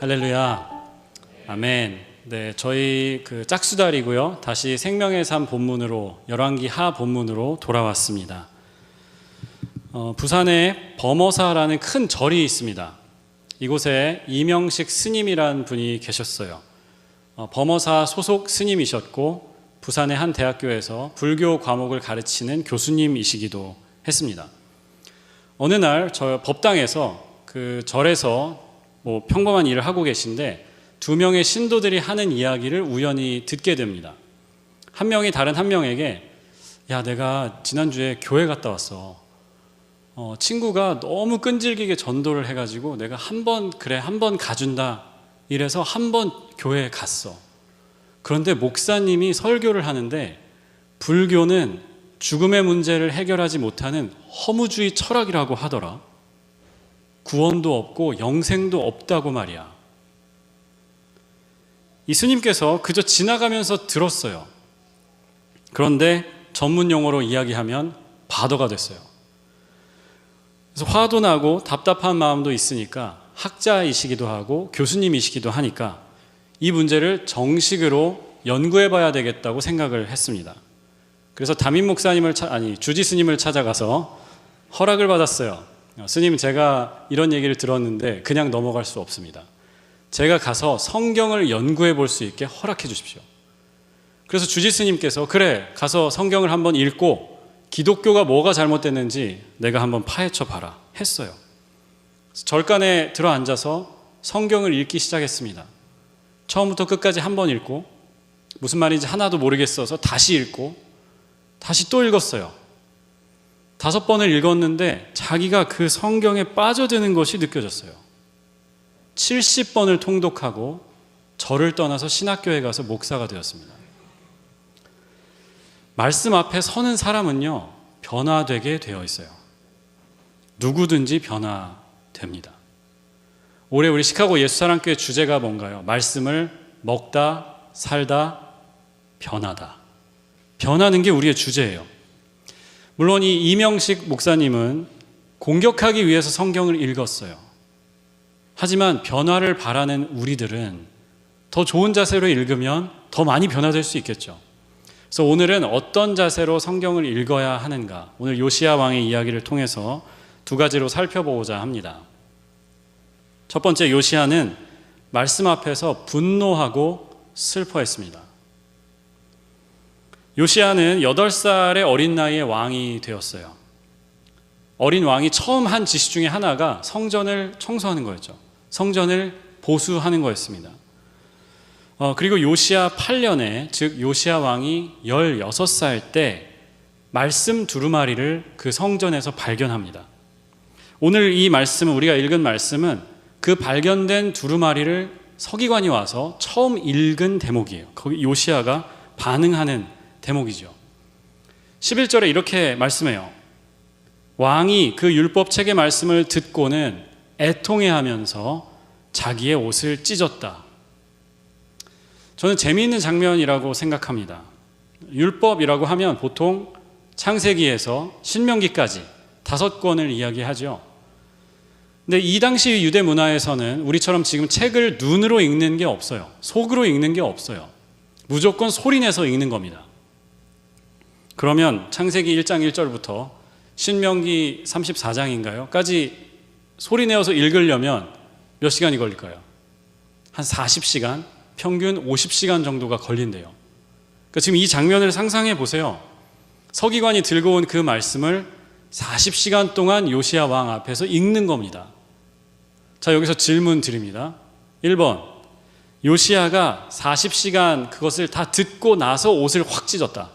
할렐루야. 아멘. 네, 저희 짝수달이고요. 다시 생명의 삶 본문으로 열왕기 하 본문으로 돌아왔습니다. 부산에 범어사라는 큰 절이 있습니다. 이곳에 이명식 스님이라는 분이 계셨어요. 범어사 소속 스님이셨고 부산의 한 대학교에서 불교 과목을 가르치는 교수님이시기도 했습니다. 어느 날 저 법당에서 그 절에서 평범한 일을 하고 계신데 두 명의 신도들이 하는 이야기를 우연히 듣게 됩니다. 한 명이 다른 한 명에게 야, 내가 지난주에 교회 갔다 왔어. 친구가 너무 끈질기게 전도를 해가지고 내가 한 번 가준다 이래서 한 번 교회에 갔어. 그런데 목사님이 설교를 하는데 불교는 죽음의 문제를 해결하지 못하는 허무주의 철학이라고 하더라. 구원도 없고 영생도 없다고 말이야. 이 스님께서 그저 지나가면서 들었어요. 그런데 전문 용어로 이야기하면 바더가 됐어요. 그래서 화도 나고 답답한 마음도 있으니까 학자이시기도 하고 교수님이시기도 하니까 이 문제를 정식으로 연구해 봐야 되겠다고 생각을 했습니다. 그래서 담임 목사님을 주지 스님을 찾아가서 허락을 받았어요. 스님, 제가 이런 얘기를 들었는데 그냥 넘어갈 수 없습니다. 제가 가서 성경을 연구해 볼 수 있게 허락해 주십시오. 그래서 주지 스님께서 그래, 가서 성경을 한번 읽고 기독교가 뭐가 잘못됐는지 내가 한번 파헤쳐 봐라 했어요. 절간에 들어 앉아서 성경을 읽기 시작했습니다. 처음부터 끝까지 한번 읽고 무슨 말인지 하나도 모르겠어서 다시 읽고 다시 또 읽었어요. 5번을 읽었는데 자기가 그 성경에 빠져드는 것이 느껴졌어요. 70번을 통독하고 절을 떠나서 신학교에 가서 목사가 되었습니다. 말씀 앞에 서는 사람은요, 변화되게 되어 있어요. 누구든지 변화됩니다. 올해 우리 시카고 예수사랑교회 주제가 뭔가요? 말씀을 먹다, 살다, 변하다. 변하는 게 우리의 주제예요. 물론 이 이명식 목사님은 공격하기 위해서 성경을 읽었어요. 하지만 변화를 바라는 우리들은 더 좋은 자세로 읽으면 더 많이 변화될 수 있겠죠. 그래서 오늘은 어떤 자세로 성경을 읽어야 하는가, 오늘 요시야 왕의 이야기를 통해서 두 가지로 살펴보고자 합니다. 첫 번째, 요시야는 말씀 앞에서 분노하고 슬퍼했습니다. 요시야는 8살의 어린 나이에 왕이 되었어요. 어린 왕이 처음 한 지시 중에 하나가 성전을 청소하는 거였죠. 성전을 보수하는 거였습니다. 그리고 요시야 8년에, 즉 요시야 왕이 16살 때 말씀 두루마리를 그 성전에서 발견합니다. 오늘 이 말씀은, 우리가 읽은 말씀은 그 발견된 두루마리를 서기관이 와서 처음 읽은 대목이에요. 거기 요시야가 반응하는 대목이죠. 11절에 이렇게 말씀해요. 왕이 그 율법책의 말씀을 듣고는 애통해하면서 자기의 옷을 찢었다. 저는 재미있는 장면이라고 생각합니다. 율법이라고 하면 보통 창세기에서 신명기까지 5권을 이야기하죠. 근데 이 당시 유대 문화에서는 우리처럼 지금 책을 눈으로 읽는 게 없어요. 속으로 읽는 게 없어요. 무조건 소리내서 읽는 겁니다. 그러면 창세기 1장 1절부터 신명기 34장인가요? 까지 소리내어서 읽으려면 몇 시간이 걸릴까요? 한 40시간, 평균 50시간 정도가 걸린대요. 그러니까 지금 이 장면을 상상해 보세요. 서기관이 들고 온 그 말씀을 40시간 동안 요시야 왕 앞에서 읽는 겁니다. 자, 여기서 질문 드립니다. 1번, 요시야가 40시간 그것을 다 듣고 나서 옷을 확 찢었다.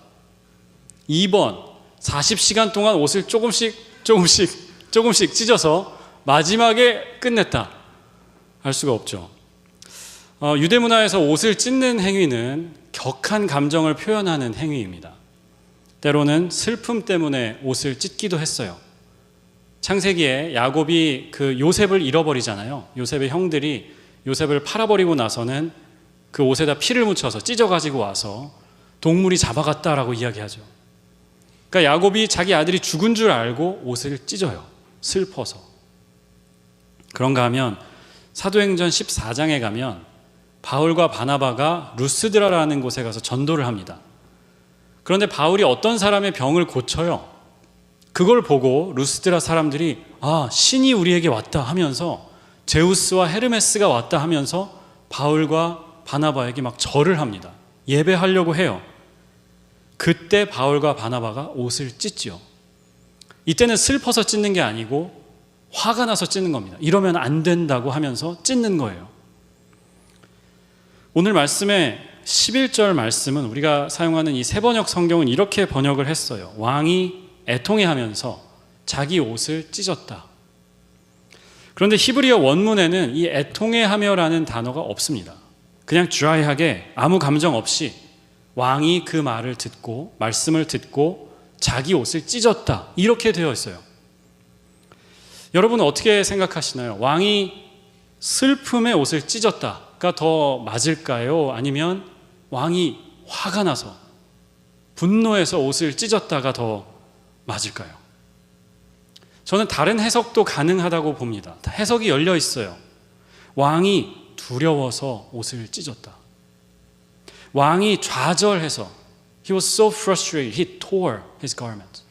2번, 40시간 동안 옷을 조금씩 찢어서 마지막에 끝냈다. 알 수가 없죠. 유대 문화에서 옷을 찢는 행위는 격한 감정을 표현하는 행위입니다. 때로는 슬픔 때문에 옷을 찢기도 했어요. 창세기에 야곱이 그 요셉을 잃어버리잖아요. 요셉의 형들이 요셉을 팔아버리고 나서는 그 옷에다 피를 묻혀서 찢어가지고 와서 동물이 잡아갔다라고 이야기하죠. 그러니까 야곱이 자기 아들이 죽은 줄 알고 옷을 찢어요. 슬퍼서. 그런가 하면 사도행전 14장에 가면 바울과 바나바가 루스드라라는 곳에 가서 전도를 합니다. 그런데 바울이 어떤 사람의 병을 고쳐요. 그걸 보고 루스드라 사람들이 신이 우리에게 왔다 하면서, 제우스와 헤르메스가 왔다 하면서 바울과 바나바에게 막 절을 합니다. 예배하려고 해요. 그때 바울과 바나바가 옷을 찢지요. 이때는 슬퍼서 찢는 게 아니고 화가 나서 찢는 겁니다. 이러면 안 된다고 하면서 찢는 거예요. 오늘 말씀의 11절 말씀은, 우리가 사용하는 이 세번역 성경은 이렇게 번역을 했어요. 왕이 애통해하면서 자기 옷을 찢었다. 그런데 히브리어 원문에는 이 애통해하며라는 단어가 없습니다. 그냥 드라이하게 아무 감정 없이 왕이 그 말을 듣고, 말씀을 듣고 자기 옷을 찢었다, 이렇게 되어 있어요. 여러분은 어떻게 생각하시나요? 왕이 슬픔의 옷을 찢었다가 더 맞을까요? 아니면 왕이 화가 나서 분노해서 옷을 찢었다가 더 맞을까요? 저는 다른 해석도 가능하다고 봅니다. 해석이 열려 있어요. 왕이 두려워서 옷을 찢었다. 왕이 좌절해서, He was so frustrated, he tore his garment.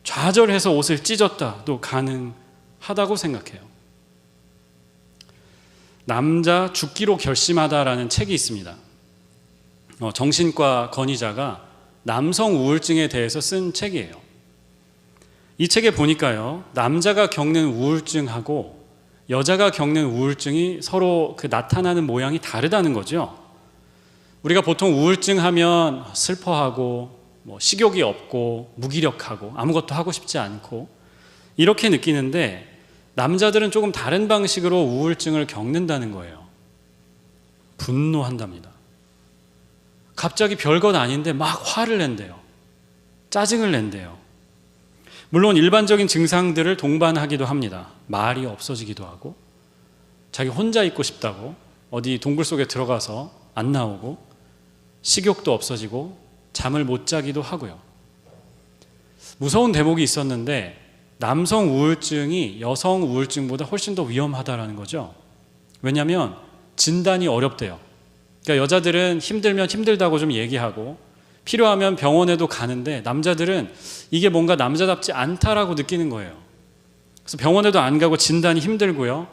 좌절해서 옷을 찢었다도 가능하다고 생각해요. 남자 죽기로 결심하다라는 책이 있습니다. 정신과 권위자가 남성 우울증에 대해서 쓴 책이에요. 이 책에 보니까요, 남자가 겪는 우울증하고 여자가 겪는 우울증이 서로 그 나타나는 모양이 다르다는 거죠. 우리가 보통 우울증 하면 슬퍼하고 식욕이 없고 무기력하고 아무것도 하고 싶지 않고 이렇게 느끼는데, 남자들은 조금 다른 방식으로 우울증을 겪는다는 거예요. 분노한답니다. 갑자기 별것 아닌데 막 화를 낸대요. 짜증을 낸대요. 물론 일반적인 증상들을 동반하기도 합니다. 말이 없어지기도 하고, 자기 혼자 있고 싶다고 어디 동굴 속에 들어가서 안 나오고, 식욕도 없어지고 잠을 못 자기도 하고요. 무서운 대목이 있었는데, 남성 우울증이 여성 우울증보다 훨씬 더 위험하다는 거죠. 왜냐하면 진단이 어렵대요. 그러니까 여자들은 힘들면 힘들다고 좀 얘기하고 필요하면 병원에도 가는데, 남자들은 이게 뭔가 남자답지 않다라고 느끼는 거예요. 그래서 병원에도 안 가고 진단이 힘들고요.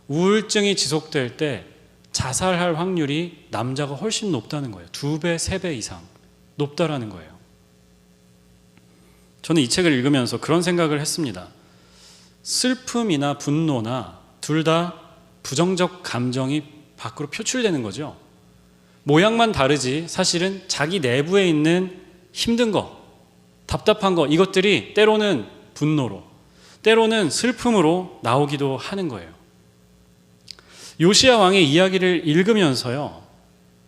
우울증이 지속될 때 자살할 확률이 남자가 훨씬 높다는 거예요. 2배, 3배 이상 높다라는 거예요. 저는 이 책을 읽으면서 그런 생각을 했습니다. 슬픔이나 분노나 둘 다 부정적 감정이 밖으로 표출되는 거죠. 모양만 다르지 사실은 자기 내부에 있는 힘든 거, 답답한 거, 이것들이 때로는 분노로, 때로는 슬픔으로 나오기도 하는 거예요. 요시야 왕의 이야기를 읽으면서요,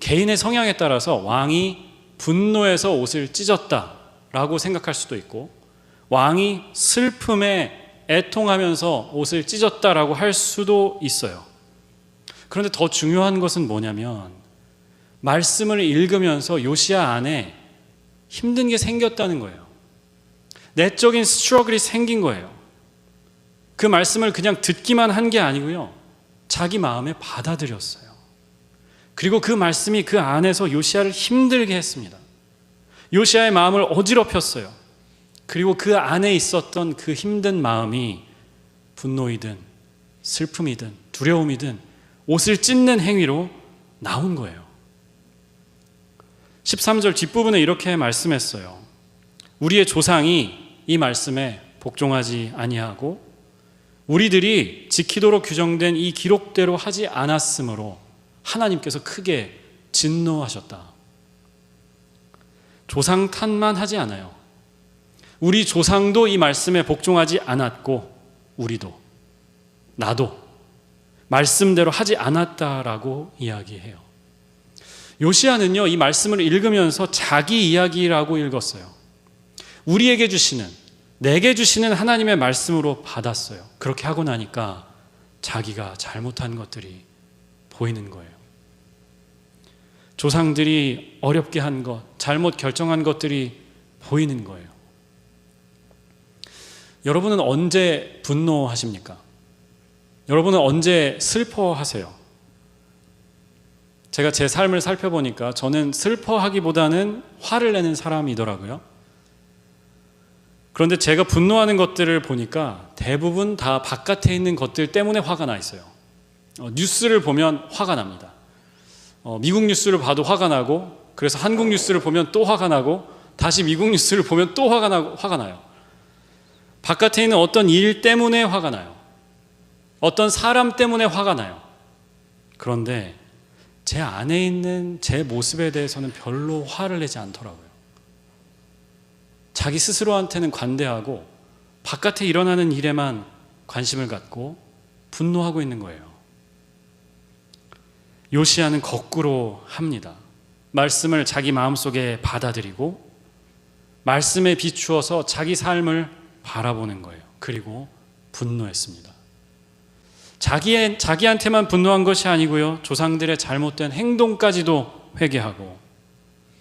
개인의 성향에 따라서 왕이 분노해서 옷을 찢었다라고 생각할 수도 있고, 왕이 슬픔에 애통하면서 옷을 찢었다라고 할 수도 있어요. 그런데 더 중요한 것은 뭐냐면, 말씀을 읽으면서 요시야 안에 힘든 게 생겼다는 거예요. 내적인 스트러글이 생긴 거예요. 그 말씀을 그냥 듣기만 한 게 아니고요, 자기 마음에 받아들였어요. 그리고 그 말씀이 그 안에서 요시야를 힘들게 했습니다. 요시야의 마음을 어지럽혔어요. 그리고 그 안에 있었던 그 힘든 마음이 분노이든 슬픔이든 두려움이든 옷을 찢는 행위로 나온 거예요. 13절 뒷부분에 이렇게 말씀했어요. 우리의 조상이 이 말씀에 복종하지 아니하고 우리들이 지키도록 규정된 이 기록대로 하지 않았으므로 하나님께서 크게 진노하셨다. 조상 탓만 하지 않아요. 우리 조상도 이 말씀에 복종하지 않았고, 우리도, 나도 말씀대로 하지 않았다라고 이야기해요. 요시야는요, 이 말씀을 읽으면서 자기 이야기라고 읽었어요. 우리에게 주시는, 내게 주시는 하나님의 말씀으로 받았어요. 그렇게 하고 나니까 자기가 잘못한 것들이 보이는 거예요. 조상들이 어렵게 한 것, 잘못 결정한 것들이 보이는 거예요. 여러분은 언제 분노하십니까? 여러분은 언제 슬퍼하세요? 제가 제 삶을 살펴보니까 저는 슬퍼하기보다는 화를 내는 사람이더라고요. 그런데 제가 분노하는 것들을 보니까 대부분 다 바깥에 있는 것들 때문에 화가 나 있어요. 뉴스를 보면 화가 납니다. 미국 뉴스를 봐도 화가 나고, 그래서 한국 뉴스를 보면 또 화가 나고, 다시 미국 뉴스를 보면 또 화가 나요. 바깥에 있는 어떤 일 때문에 화가 나요. 어떤 사람 때문에 화가 나요. 그런데 제 안에 있는 제 모습에 대해서는 별로 화를 내지 않더라고요. 자기 스스로한테는 관대하고 바깥에 일어나는 일에만 관심을 갖고 분노하고 있는 거예요. 요시야는 거꾸로 합니다. 말씀을 자기 마음속에 받아들이고 말씀에 비추어서 자기 삶을 바라보는 거예요. 그리고 분노했습니다. 자기한테만 분노한 것이 아니고요, 조상들의 잘못된 행동까지도 회개하고,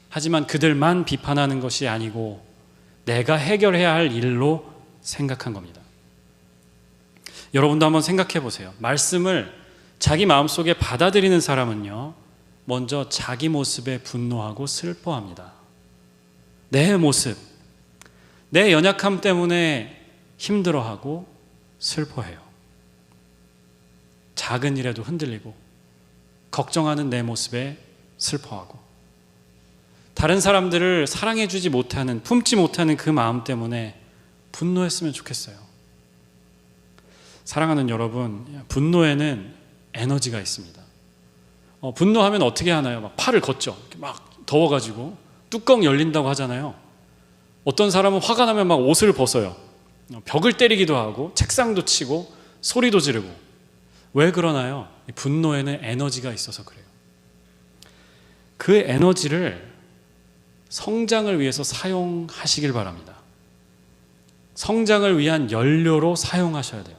하지만 그들만 비판하는 것이 아니고 내가 해결해야 할 일로 생각한 겁니다. 여러분도 한번 생각해 보세요. 말씀을 자기 마음속에 받아들이는 사람은요, 먼저 자기 모습에 분노하고 슬퍼합니다. 내 모습, 내 연약함 때문에 힘들어하고 슬퍼해요. 작은 일에도 흔들리고 걱정하는 내 모습에 슬퍼하고, 다른 사람들을 사랑해주지 못하는, 품지 못하는 그 마음 때문에 분노했으면 좋겠어요. 사랑하는 여러분, 분노에는 에너지가 있습니다. 분노하면 어떻게 하나요? 막 팔을 걷죠. 막 더워가지고 뚜껑 열린다고 하잖아요. 어떤 사람은 화가 나면 막 옷을 벗어요. 벽을 때리기도 하고 책상도 치고 소리도 지르고. 왜 그러나요? 분노에는 에너지가 있어서 그래요. 그 에너지를 성장을 위해서 사용하시길 바랍니다. 성장을 위한 연료로 사용하셔야 돼요.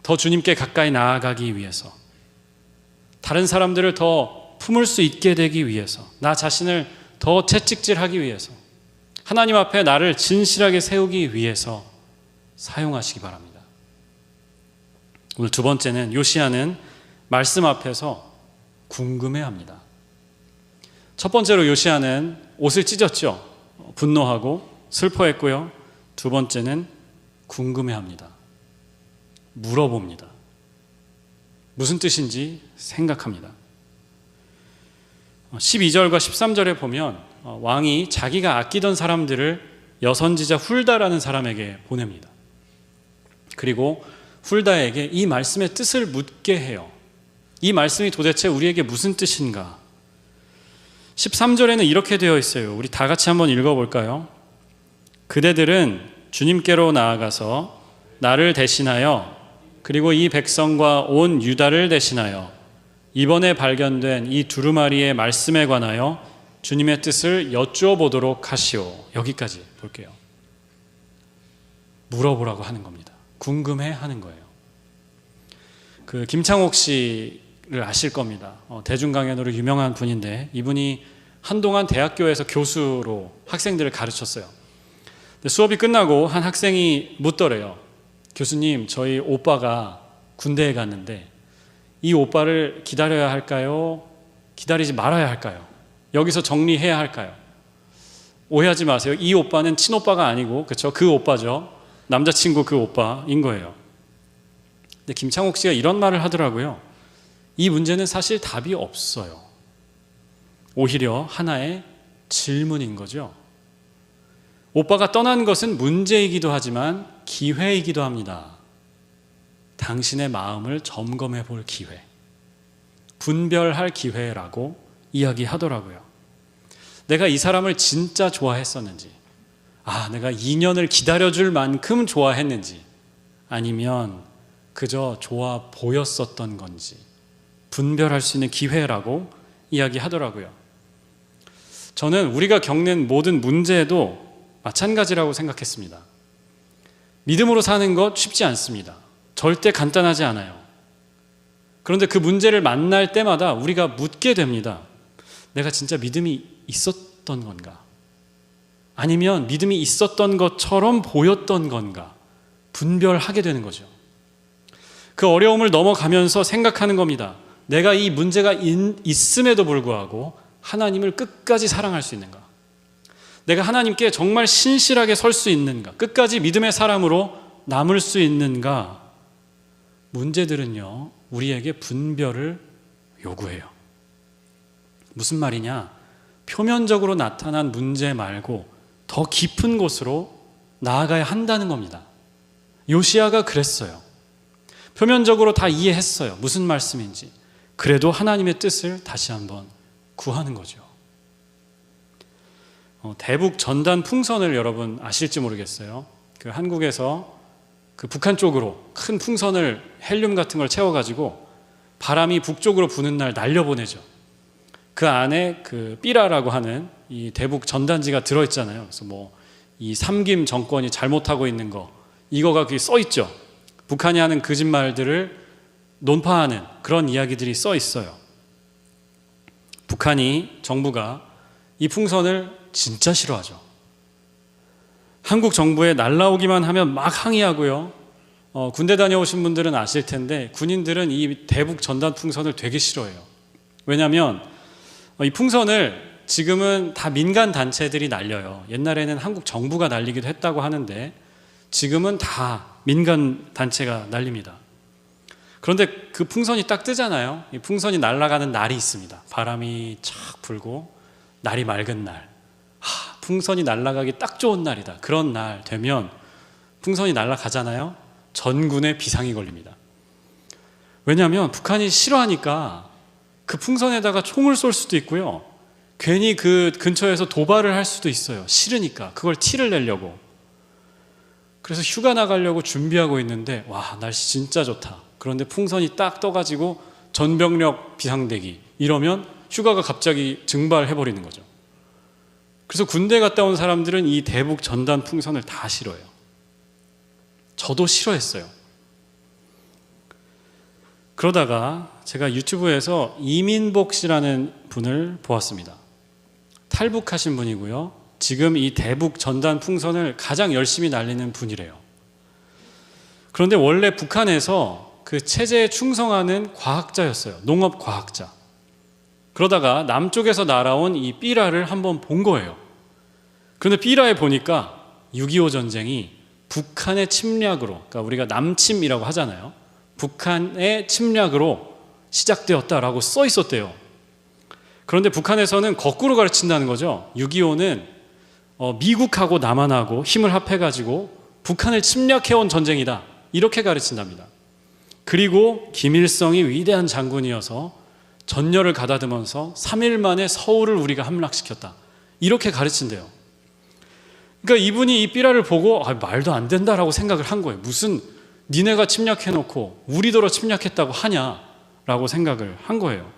더 주님께 가까이 나아가기 위해서, 다른 사람들을 더 품을 수 있게 되기 위해서, 나 자신을 더 채찍질하기 위해서, 하나님 앞에 나를 진실하게 세우기 위해서 사용하시기 바랍니다. 오늘 두 번째는, 요시야는 말씀 앞에서 궁금해합니다. 첫 번째로 요시야는 옷을 찢었죠. 분노하고 슬퍼했고요. 두 번째는 궁금해합니다. 물어봅니다. 무슨 뜻인지 생각합니다. 12절과 13절에 보면 왕이 자기가 아끼던 사람들을 여선지자 훌다라는 사람에게 보냅니다. 그리고 훌다에게 이 말씀의 뜻을 묻게 해요. 이 말씀이 도대체 우리에게 무슨 뜻인가? 13절에는 이렇게 되어 있어요. 우리 다 같이 한번 읽어볼까요? 그대들은 주님께로 나아가서 나를 대신하여, 그리고 이 백성과 온 유다를 대신하여 이번에 발견된 이 두루마리의 말씀에 관하여 주님의 뜻을 여쭈어보도록 하시오. 여기까지 볼게요. 물어보라고 하는 겁니다. 궁금해하는 거예요. 그 김창옥 씨를 아실 겁니다. 대중강연으로 유명한 분인데, 이분이 한동안 대학교에서 교수로 학생들을 가르쳤어요. 근데 수업이 끝나고 한 학생이 묻더래요. 교수님, 저희 오빠가 군대에 갔는데 이 오빠를 기다려야 할까요? 기다리지 말아야 할까요? 여기서 정리해야 할까요? 오해하지 마세요. 이 오빠는 친오빠가 아니고, 그렇죠? 그 오빠죠. 남자친구 그 오빠인 거예요. 근데 김창옥 씨가 이런 말을 하더라고요. 이 문제는 사실 답이 없어요. 오히려 하나의 질문인 거죠. 오빠가 떠난 것은 문제이기도 하지만 기회이기도 합니다. 당신의 마음을 점검해 볼 기회, 분별할 기회라고 이야기하더라고요. 내가 이 사람을 진짜 좋아했었는지, 내가 2년을 기다려줄 만큼 좋아했는지, 아니면 그저 좋아 보였었던 건지 분별할 수 있는 기회라고 이야기하더라고요. 저는 우리가 겪는 모든 문제도 마찬가지라고 생각했습니다. 믿음으로 사는 것 쉽지 않습니다. 절대 간단하지 않아요. 그런데 그 문제를 만날 때마다 우리가 묻게 됩니다. 내가 진짜 믿음이 있었던 건가? 아니면 믿음이 있었던 것처럼 보였던 건가? 분별하게 되는 거죠. 그 어려움을 넘어가면서 생각하는 겁니다. 내가 이 문제가 있음에도 불구하고 하나님을 끝까지 사랑할 수 있는가? 내가 하나님께 정말 신실하게 설 수 있는가? 끝까지 믿음의 사람으로 남을 수 있는가? 문제들은요, 우리에게 분별을 요구해요. 무슨 말이냐? 표면적으로 나타난 문제 말고 더 깊은 곳으로 나아가야 한다는 겁니다. 요시야가 그랬어요. 표면적으로 다 이해했어요. 무슨 말씀인지. 그래도 하나님의 뜻을 다시 한번 구하는 거죠. 대북 전단 풍선을 여러분 아실지 모르겠어요. 그 한국에서 그 북한 쪽으로 큰 풍선을 헬륨 같은 걸 채워가지고 바람이 북쪽으로 부는 날 날려보내죠. 그 안에 그 삐라라고 하는 이 대북 전단지가 들어있잖아요. 그래서 뭐 이 삼김 정권이 잘못하고 있는 거, 이거가 거기 써 있죠. 북한이 하는 거짓말들을 논파하는 그런 이야기들이 써 있어요. 북한이, 정부가 이 풍선을 진짜 싫어하죠. 한국 정부에 날라오기만 하면 막 항의하고요. 군대 다녀오신 분들은 아실 텐데 군인들은 이 대북 전단 풍선을 되게 싫어해요. 왜냐하면 이 풍선을 지금은 다 민간 단체들이 날려요. 옛날에는 한국 정부가 날리기도 했다고 하는데 지금은 다 민간 단체가 날립니다. 그런데 그 풍선이 딱 뜨잖아요. 이 풍선이 날아가는 날이 있습니다. 바람이 착 불고 날이 맑은 날. 풍선이 날아가기 딱 좋은 날이다. 그런 날 되면 풍선이 날아가잖아요. 전군에 비상이 걸립니다. 왜냐하면 북한이 싫어하니까 그 풍선에다가 총을 쏠 수도 있고요. 괜히 그 근처에서 도발을 할 수도 있어요. 싫으니까. 그걸 티를 내려고. 그래서 휴가 나가려고 준비하고 있는데 와, 날씨 진짜 좋다. 그런데 풍선이 딱 떠가지고 전병력 비상대기 이러면 휴가가 갑자기 증발해버리는 거죠. 그래서 군대 갔다 온 사람들은 이 대북 전단 풍선을 다 싫어해요. 저도 싫어했어요. 그러다가 제가 유튜브에서 이민복 씨라는 분을 보았습니다. 탈북하신 분이고요. 지금 이 대북 전단 풍선을 가장 열심히 날리는 분이래요. 그런데 원래 북한에서 그 체제에 충성하는 과학자였어요. 농업과학자. 그러다가 남쪽에서 날아온 이 삐라를 한번 본 거예요. 그런데 삐라에 보니까 6.25 전쟁이 북한의 침략으로, 그러니까 우리가 남침이라고 하잖아요. 북한의 침략으로 시작되었다라고 써 있었대요. 그런데 북한에서는 거꾸로 가르친다는 거죠. 6.25는 미국하고 남한하고 힘을 합해가지고 북한을 침략해온 전쟁이다. 이렇게 가르친답니다. 그리고 김일성이 위대한 장군이어서 전열을 가다듬으면서 3일 만에 서울을 우리가 함락시켰다. 이렇게 가르친대요. 그러니까 이분이 이 삐라를 보고 말도 안 된다라고 생각을 한 거예요. 무슨 니네가 침략해놓고 우리더러 침략했다고 하냐라고 생각을 한 거예요.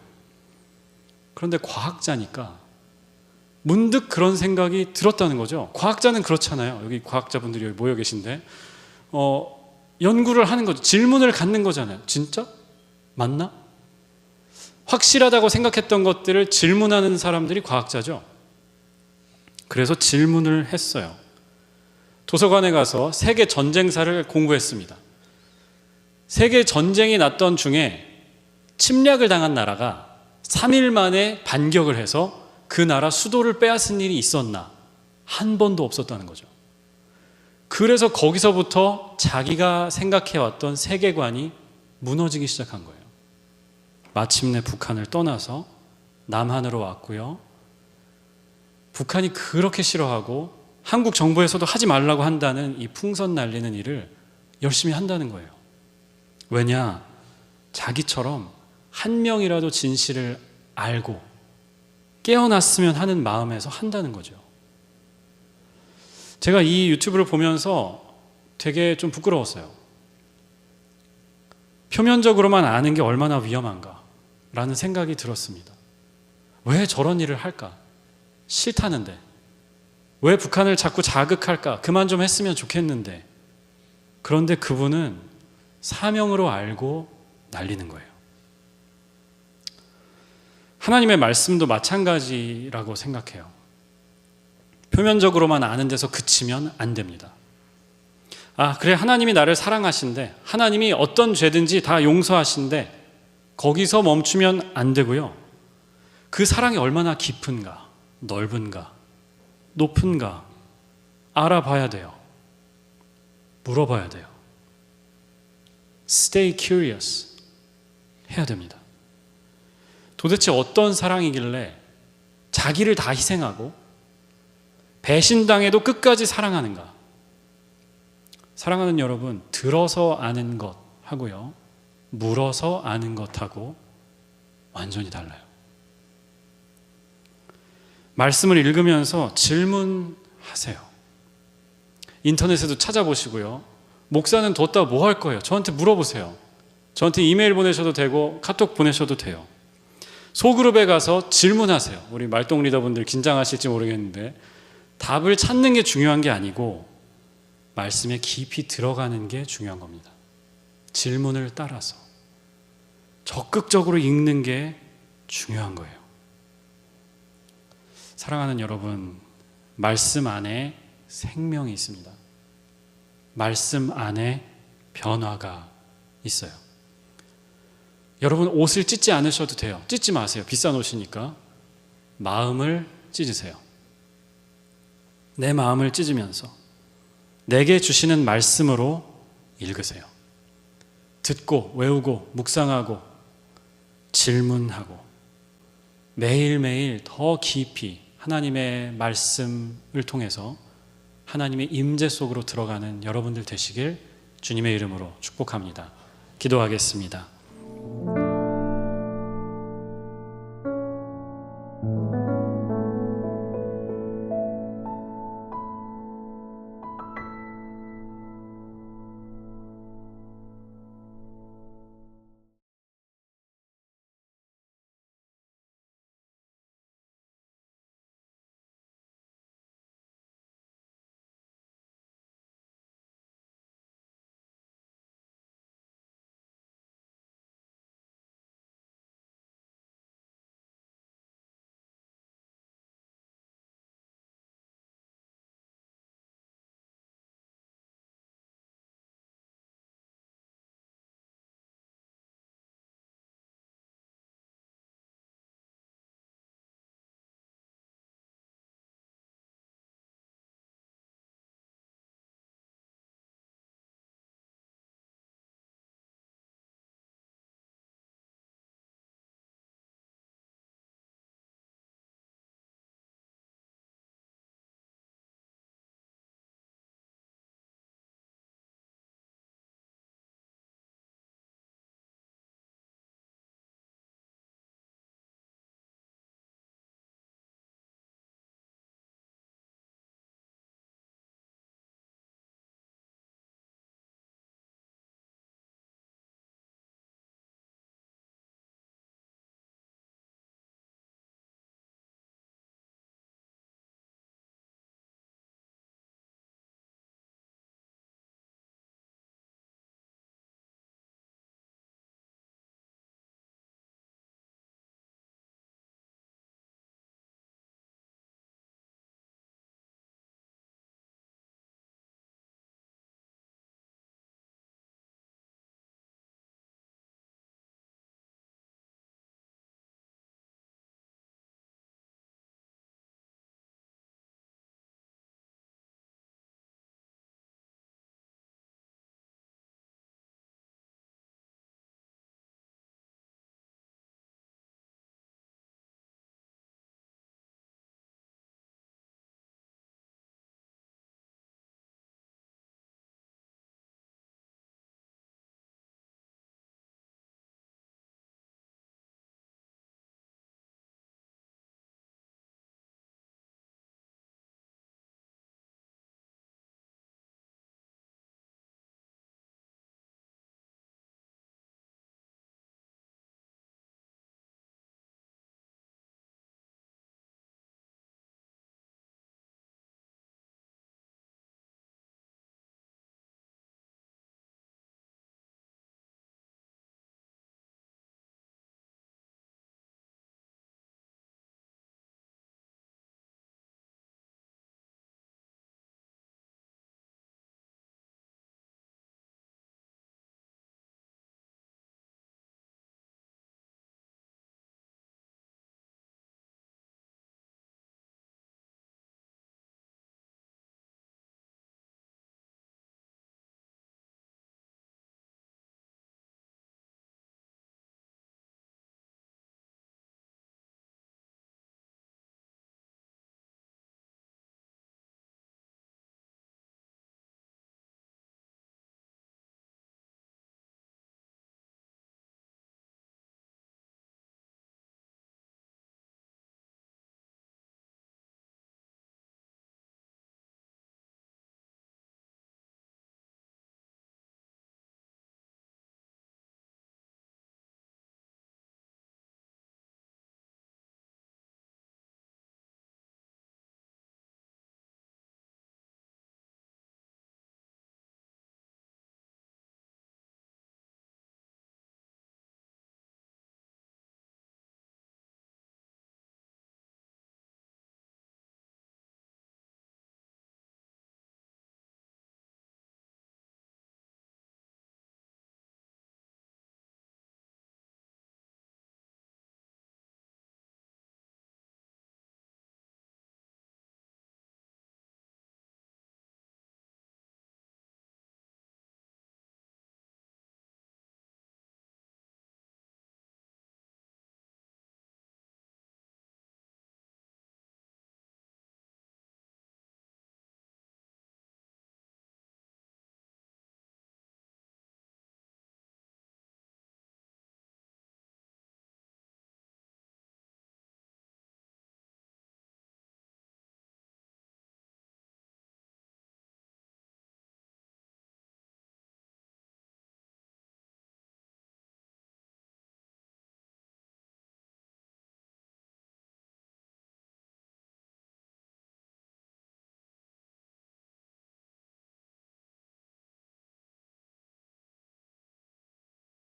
그런데 과학자니까 문득 그런 생각이 들었다는 거죠. 과학자는 그렇잖아요. 여기 과학자분들이 여기 모여 계신데 연구를 하는 거죠. 질문을 갖는 거잖아요. 진짜? 맞나? 확실하다고 생각했던 것들을 질문하는 사람들이 과학자죠. 그래서 질문을 했어요. 도서관에 가서 세계 전쟁사를 공부했습니다. 세계 전쟁이 났던 중에 침략을 당한 나라가 3일 만에 반격을 해서 그 나라 수도를 빼앗은 일이 있었나? 한 번도 없었다는 거죠. 그래서 거기서부터 자기가 생각해왔던 세계관이 무너지기 시작한 거예요. 마침내 북한을 떠나서 남한으로 왔고요. 북한이 그렇게 싫어하고 한국 정부에서도 하지 말라고 한다는 이 풍선 날리는 일을 열심히 한다는 거예요. 왜냐? 자기처럼 한 명이라도 진실을 알고 깨어났으면 하는 마음에서 한다는 거죠. 제가 이 유튜브를 보면서 되게 좀 부끄러웠어요. 표면적으로만 아는 게 얼마나 위험한가 라는 생각이 들었습니다. 왜 저런 일을 할까? 싫다는데. 왜 북한을 자꾸 자극할까? 그만 좀 했으면 좋겠는데. 그런데 그분은 사명으로 알고 날리는 거예요. 하나님의 말씀도 마찬가지라고 생각해요. 표면적으로만 아는 데서 그치면 안 됩니다. 그래, 하나님이 나를 사랑하신대. 하나님이 어떤 죄든지 다 용서하신대. 거기서 멈추면 안 되고요. 그 사랑이 얼마나 깊은가, 넓은가, 높은가 알아봐야 돼요. 물어봐야 돼요. Stay curious 해야 됩니다. 도대체 어떤 사랑이길래 자기를 다 희생하고 배신당해도 끝까지 사랑하는가? 사랑하는 여러분, 들어서 아는 것 하고요, 물어서 아는 것하고 완전히 달라요. 말씀을 읽으면서 질문하세요. 인터넷에도 찾아보시고요. 목사는 뒀다 뭐 할 거예요? 저한테 물어보세요. 저한테 이메일 보내셔도 되고 카톡 보내셔도 돼요. 소그룹에 가서 질문하세요. 우리 말동 리더분들 긴장하실지 모르겠는데 답을 찾는 게 중요한 게 아니고 말씀에 깊이 들어가는 게 중요한 겁니다. 질문을 따라서 적극적으로 읽는 게 중요한 거예요. 사랑하는 여러분, 말씀 안에 생명이 있습니다. 말씀 안에 변화가 있어요. 여러분, 옷을 찢지 않으셔도 돼요. 찢지 마세요. 비싼 옷이니까. 마음을 찢으세요. 내 마음을 찢으면서 내게 주시는 말씀으로 읽으세요. 듣고 외우고 묵상하고 질문하고 매일매일 더 깊이 하나님의 말씀을 통해서 하나님의 임재 속으로 들어가는 여러분들 되시길 주님의 이름으로 축복합니다. 기도하겠습니다.